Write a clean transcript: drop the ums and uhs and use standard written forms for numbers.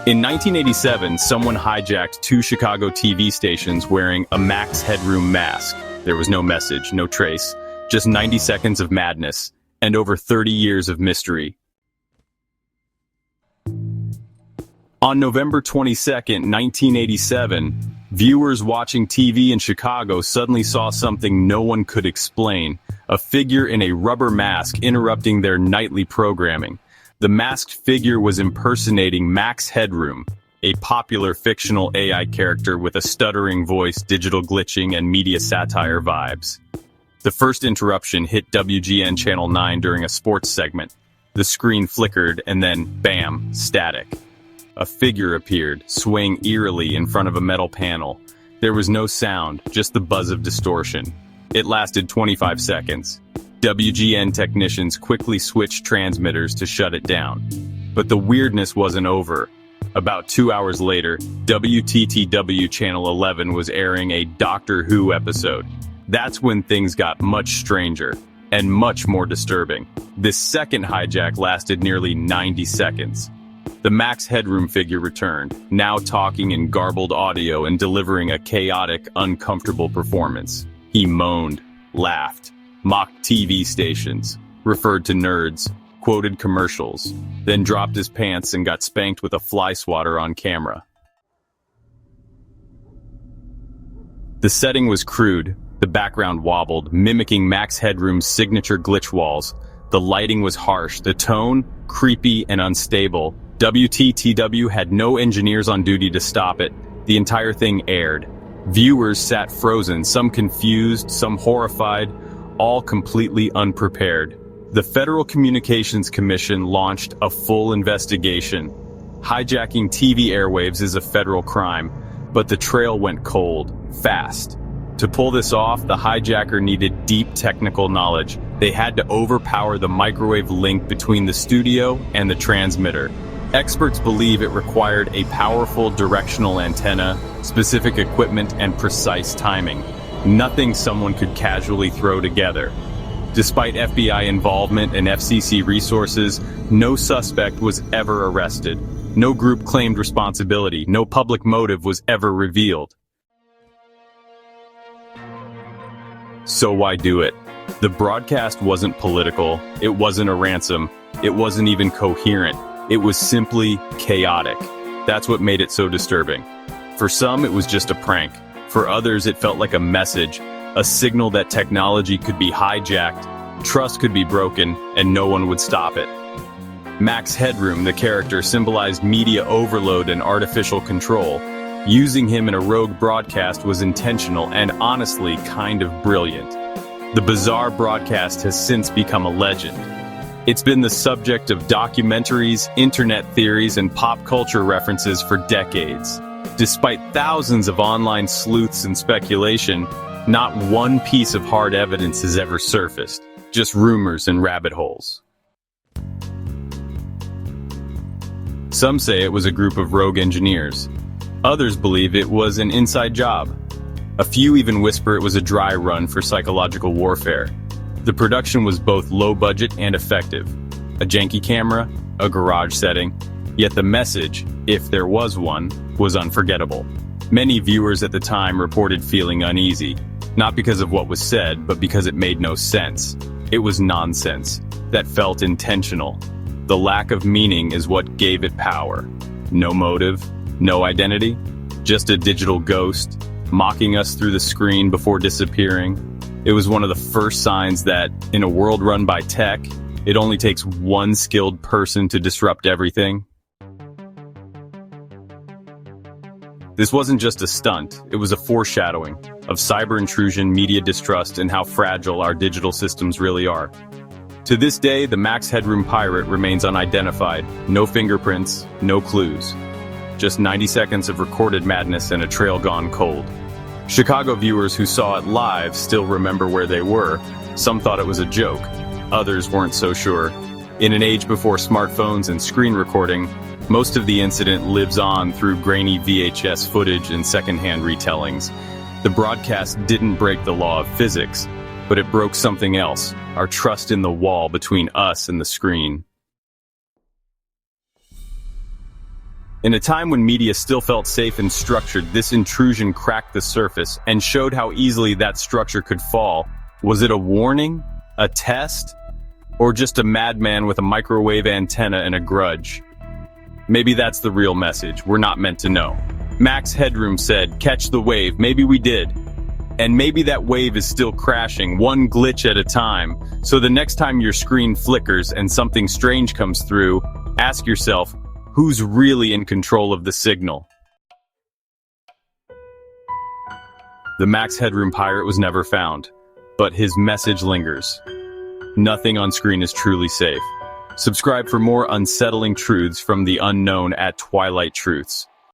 In 1987, someone hijacked two Chicago TV stations wearing a Max Headroom mask. There was no message, no trace, just 90 seconds of madness, and over 30 years of mystery. On November 22nd, 1987, viewers watching TV in Chicago suddenly saw something no one could explain, a figure in a rubber mask interrupting their nightly programming. The masked figure was impersonating Max Headroom, a popular fictional AI character with a stuttering voice, digital glitching, and media satire vibes. The first interruption hit WGN Channel 9 during a sports segment. The screen flickered and then, bam, static. A figure appeared, swaying eerily in front of a metal panel. There was no sound, just the buzz of distortion. It lasted 25 seconds. WGN technicians quickly switched transmitters to shut it down. But the weirdness wasn't over. About 2 hours later, WTTW Channel 11 was airing a Doctor Who episode. That's when things got much stranger and much more disturbing. This second hijack lasted nearly 90 seconds. The Max Headroom figure returned, now talking in garbled audio and delivering a chaotic, uncomfortable performance. He moaned, laughed, mocked TV stations, referred to nerds, quoted commercials, then dropped his pants and got spanked with a fly swatter on camera. The setting was crude, the background wobbled, mimicking Max Headroom's signature glitch walls. The lighting was harsh, the tone, creepy and unstable. WTTW had no engineers on duty to stop it. The entire thing aired. Viewers sat frozen, some confused, some horrified, all completely unprepared. The Federal Communications Commission launched a full investigation. Hijacking TV airwaves is a federal crime, but the trail went cold, fast. To pull this off, the hijacker needed deep technical knowledge. They had to overpower the microwave link between the studio and the transmitter. Experts believe it required a powerful directional antenna, specific equipment, and precise timing. Nothing someone could casually throw together. Despite FBI involvement and FCC resources, no suspect was ever arrested. No group claimed responsibility. No public motive was ever revealed. So why do it? The broadcast wasn't political. It wasn't a ransom. It wasn't even coherent. It was simply chaotic. That's what made it so disturbing. For some, it was just a prank. For others, it felt like a message, a signal that technology could be hijacked, trust could be broken, and no one would stop it. Max Headroom, the character, symbolized media overload and artificial control. Using him in a rogue broadcast was intentional and honestly kind of brilliant. The bizarre broadcast has since become a legend. It's been the subject of documentaries, internet theories, and pop culture references for decades. Despite thousands of online sleuths and speculation, not one piece of hard evidence has ever surfaced, just rumors and rabbit holes. Some say it was a group of rogue engineers. Others believe it was an inside job. A few even whisper it was a dry run for psychological warfare. The production was both low budget and effective. A janky camera, a garage setting, yet the message, if there was one, was unforgettable. Many viewers at the time reported feeling uneasy, not because of what was said, but because it made no sense. It was nonsense that felt intentional. The lack of meaning is what gave it power. No motive, no identity, just a digital ghost, mocking us through the screen before disappearing. It was one of the first signs that, in a world run by tech, it only takes one skilled person to disrupt everything. This wasn't just a stunt, it was a foreshadowing of cyber intrusion, media distrust, and how fragile our digital systems really are. To this day, the Max Headroom pirate remains unidentified. No fingerprints, no clues. Just 90 seconds of recorded madness and a trail gone cold. Chicago viewers who saw it live still remember where they were. Some thought it was a joke. Others weren't so sure. In an age before smartphones and screen recording, most of the incident lives on through grainy VHS footage and secondhand retellings. The broadcast didn't break the law of physics, but it broke something else, our trust in the wall between us and the screen. In a time when media still felt safe and structured, this intrusion cracked the surface and showed how easily that structure could fall. Was it a warning? A test? Or just a madman with a microwave antenna and a grudge? Maybe that's the real message. We're not meant to know. Max Headroom said, "Catch the wave." Maybe we did. And maybe that wave is still crashing, one glitch at a time. So the next time your screen flickers and something strange comes through, ask yourself, who's really in control of the signal? The Max Headroom pirate was never found, but his message lingers. Nothing on screen is truly safe. Subscribe for more unsettling truths from the unknown at Twilight Truths.